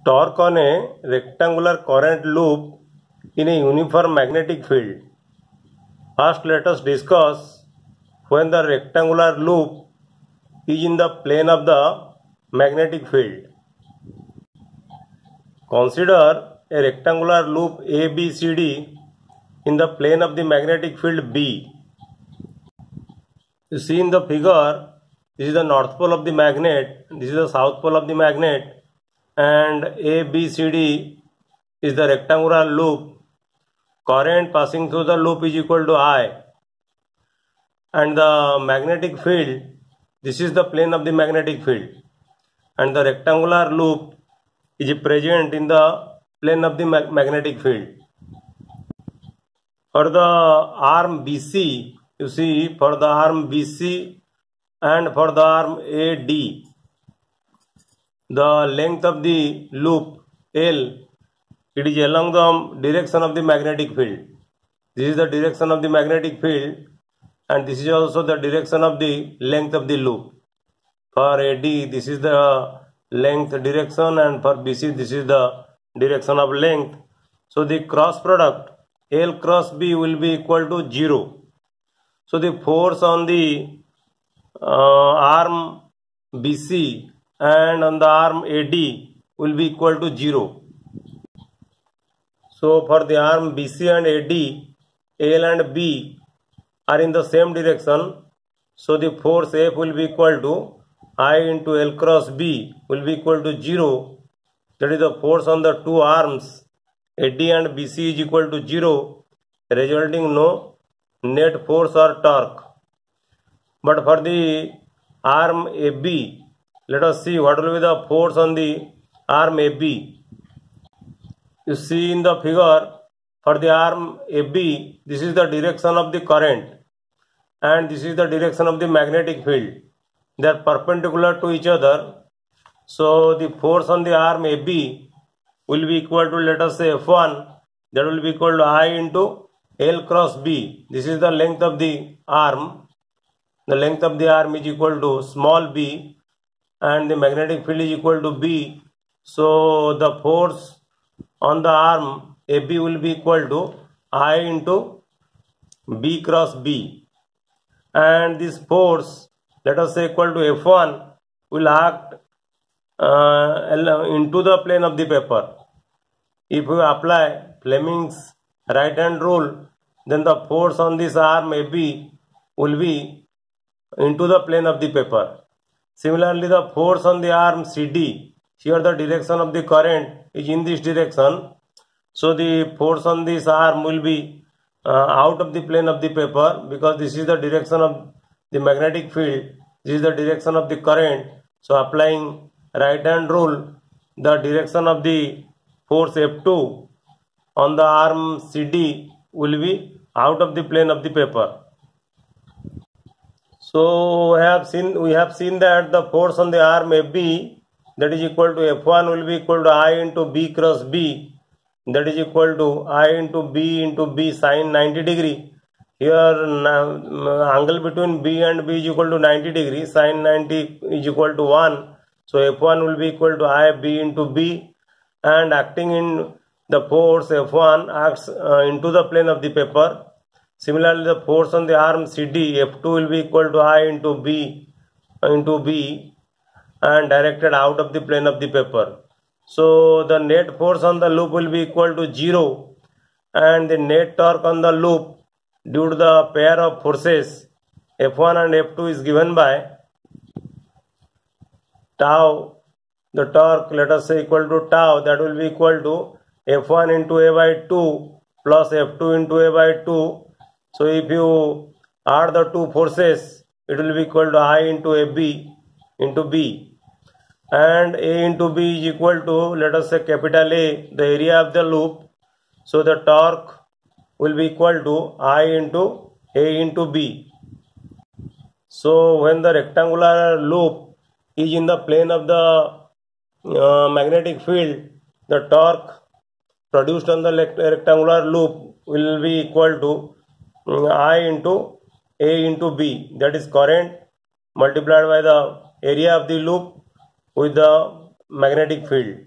Torque on a rectangular current loop in a uniform magnetic field. First, let us discuss when the rectangular loop is in the plane of the magnetic field. Consider a rectangular loop ABCD in the plane of the magnetic field B. You see in the figure, this is the north pole of the magnet, this is the south pole of the magnet, and ABCD is the rectangular loop. Current passing through the loop is equal to I, and the magnetic field, this is the plane of the magnetic field, and the rectangular loop is present in the plane of the magnetic field. For the arm BC, you see, for the arm BC and for the arm AD, the length of the loop L, it is along the direction of the magnetic field. This is the direction of the magnetic field, and this is also the direction of the length of the loop. For AD, this is the length direction, and for BC, this is the direction of length. So the cross product L cross B will be equal to 0. So the force on the arm BC and on the arm AD will be equal to 0. So for the arm BC and AD, L and B are in the same direction. So the force F will be equal to I into L cross B will be equal to 0. That is the force on the two arms AD and BC is equal to 0, resulting no net force or torque. But for the arm AB, let us see what will be the force on the arm AB. You see in the figure, for the arm AB, this is the direction of the current and this is the direction of the magnetic field. They are perpendicular to each other. So the force on the arm AB will be equal to, let us say, F1, that will be equal to I into L cross B. This is the length of the arm. The length of the arm is equal to small b, and the magnetic field is equal to B. So the force on the arm AB will be equal to I into B cross B. And this force, let us say, equal to F1 will act into the plane of the paper. If we apply Fleming's right hand rule, then the force on this arm AB will be into the plane of the paper. Similarly, the force on the arm CD, here the direction of the current is in this direction. So the force on this arm will be out of the plane of the paper, because this is the direction of the magnetic field, this is the direction of the current. So applying right hand rule, the direction of the force F2 on the arm CD will be out of the plane of the paper. So we have seen that the force on the arm AB, that is equal to F1 will be equal to I into B cross B, that is equal to I into B sine 90 degree. Here angle between B and B is equal to 90 degree, sine 90 is equal to 1. So F1 will be equal to I B into B, and acting in the force F1 acts into the plane of the paper. Similarly, the force on the arm CD, F2 will be equal to I into B and directed out of the plane of the paper. So the net force on the loop will be equal to 0, and the net torque on the loop due to the pair of forces F1 and F2 is given by tau. The torque, let us say, equal to tau, that will be equal to F1 into A by 2 plus F2 into A by 2. So if you add the two forces, it will be equal to I into AB into B, and A into B is equal to, let us say, capital A, the area of the loop. So the torque will be equal to I into A into B. So when the rectangular loop is in the plane of the magnetic field, the torque produced on the rectangular loop will be equal to I into A into B, that is current multiplied by the area of the loop with the magnetic field.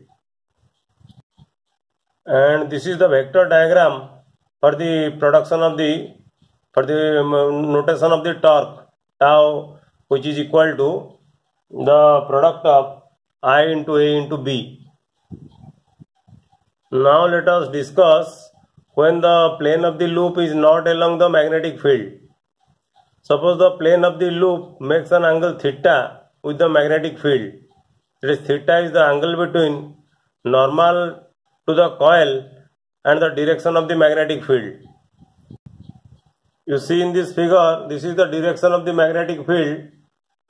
and this is the vector diagram for the production of the notation of the torque tau, which is equal to the product of I into A into B. Now let us discuss when the plane of the loop is not along the magnetic field. Suppose the plane of the loop makes an angle theta with the magnetic field. That is, theta is the angle between normal to the coil and the direction of the magnetic field. You see in this figure, this is the direction of the magnetic field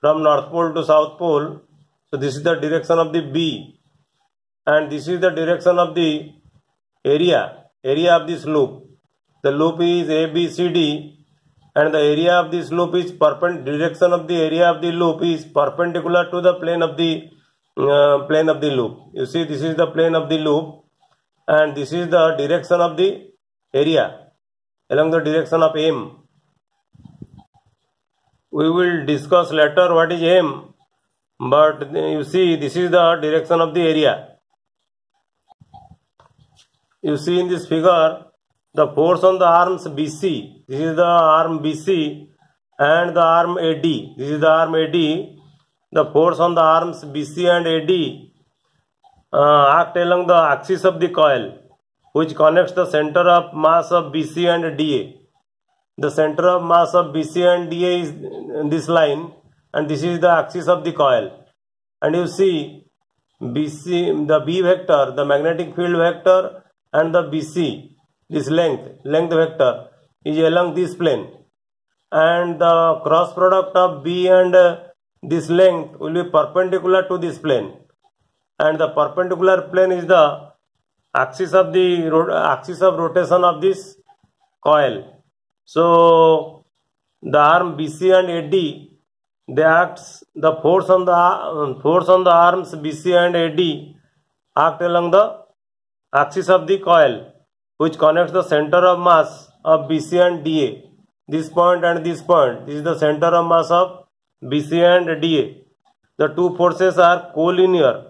from North Pole to South Pole. So this is the direction of the B, and this is the direction of the area of this loop. The loop is ABCD, and the area of this loop is direction of the area of the loop is perpendicular to the plane of the loop. You see, this is the plane of the loop, and this is the direction of the area along the direction of M. We will discuss later what is M, but you see, this is the direction of the area. You see in this figure the force on the arms BC. This is the arm BC and the arm AD. This is the arm AD. The force on the arms BC and AD act along the axis of the coil, which connects the center of mass of BC and DA. The center of mass of BC and DA is this line, and this is the axis of the coil. And you see BC, the B vector, the magnetic field vector, and the BC, this length vector is along this plane, and the cross product of B and this length will be perpendicular to this plane, and the perpendicular plane is the axis of rotation of this coil. So the arm BC and AD, the force on the arms BC and AD act along the axis of the coil, which connects the center of mass of BC and DA. This point and this point, this is the center of mass of BC and DA. The two forces are collinear.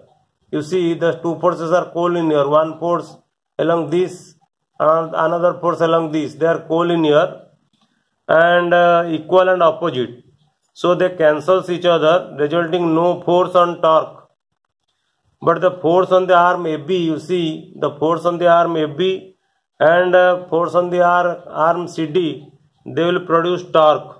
You see, the two forces are collinear. One force along this, and another force along this. They are collinear and equal and opposite. So they cancel each other, resulting no force on torque. But the force on the arm AB, you see, the force on the arm AB and force on the arm CD, they will produce torque.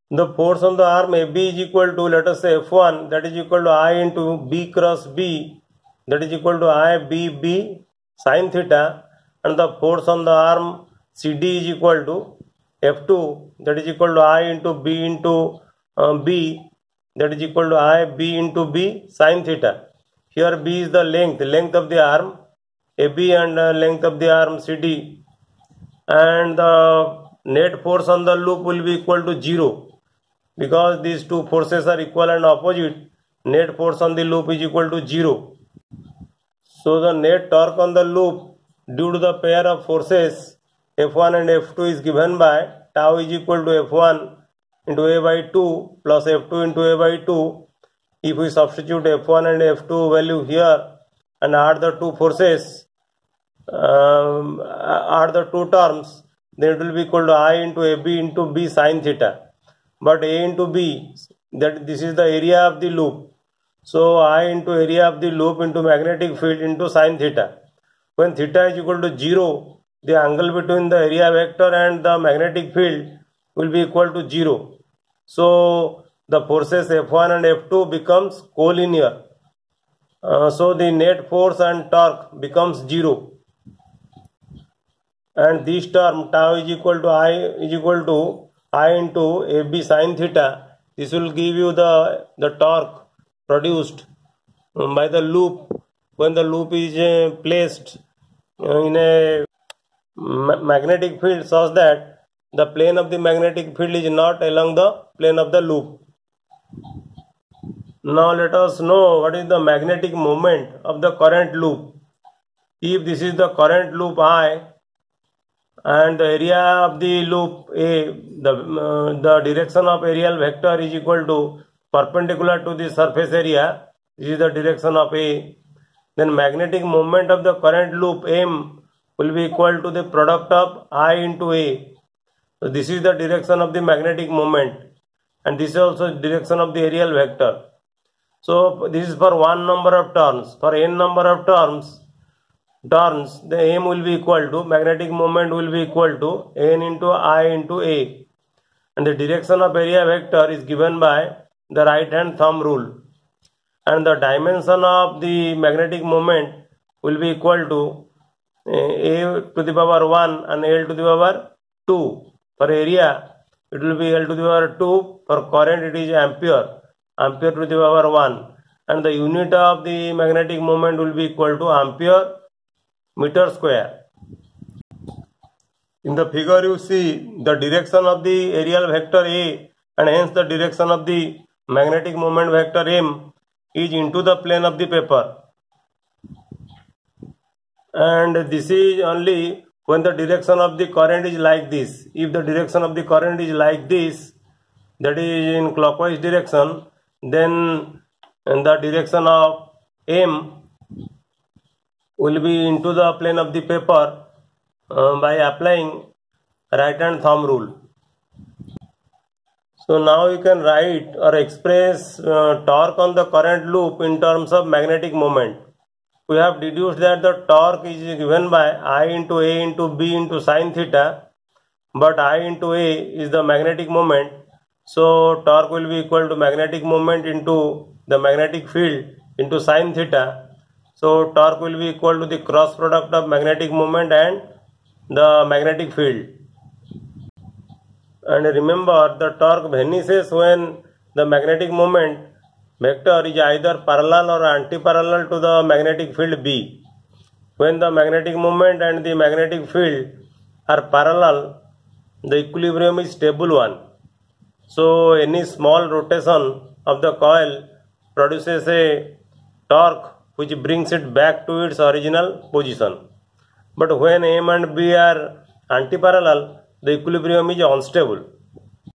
The force on the arm AB is equal to, let us say, F1, that is equal to I into B cross B, that is equal to I B sin theta, and the force on the arm CD is equal to F2, that is equal to I into B into B, that is equal to I B into B sin theta. Here B is the length of the arm AB and length of the arm CD, and the net force on the loop will be equal to 0. Because these two forces are equal and opposite, net force on the loop is equal to 0. So the net torque on the loop due to the pair of forces F1 and F2 is given by tau is equal to F1 into A by 2 plus F2 into A by 2. If we substitute F1 and F2 value here and add the two forces, add the two terms, then it will be equal to I into AB into B sin theta. But A into B, this is the area of the loop. So I into area of the loop into magnetic field into sin theta. When theta is equal to 0, the angle between the area vector and the magnetic field will be equal to 0. So the forces F1 and F2 becomes collinear. So the net force and torque becomes 0. And this term tau is equal to I into AB sin theta. This will give you the torque produced by the loop when the loop is placed in a magnetic field such that the plane of the magnetic field is not along the plane of the loop. Now let us know what is the magnetic moment of the current loop. If this is the current loop I and the area of the loop A, the direction of aerial vector is equal to perpendicular to the surface area. This is the direction of A, then magnetic moment of the current loop M will be equal to the product of I into A. So this is the direction of the magnetic moment, and this is also direction of the aerial vector. So this is for one number of turns. For n number of turns, the M will be equal to, magnetic moment will be equal to n into I into A, and the direction of area vector is given by the right hand thumb rule, and the dimension of the magnetic moment will be equal to A to the power 1 and L to the power 2. For area it will be L to the power 2, for current it is ampere to the power 1, and the unit of the magnetic moment will be equal to ampere meter square. In the figure you see the direction of the aerial vector A, and hence the direction of the magnetic moment vector M is into the plane of the paper, and this is only when the direction of the current is like this. If the direction of the current is like this, that is in clockwise direction, then the direction of M will be into the plane of the paper by applying right hand thumb rule. So now you can write or express torque on the current loop in terms of magnetic moment. We have deduced that the torque is given by I into A into B into sin theta, but I into A is the magnetic moment, so torque will be equal to magnetic moment into the magnetic field into sin theta. So torque will be equal to the cross product of magnetic moment and the magnetic field. And remember, the torque vanishes when the magnetic moment vector is either parallel or anti-parallel to the magnetic field B. When the magnetic moment and the magnetic field are parallel, the equilibrium is stable one. So any small rotation of the coil produces a torque which brings it back to its original position. But when M and B are anti-parallel, the equilibrium is unstable.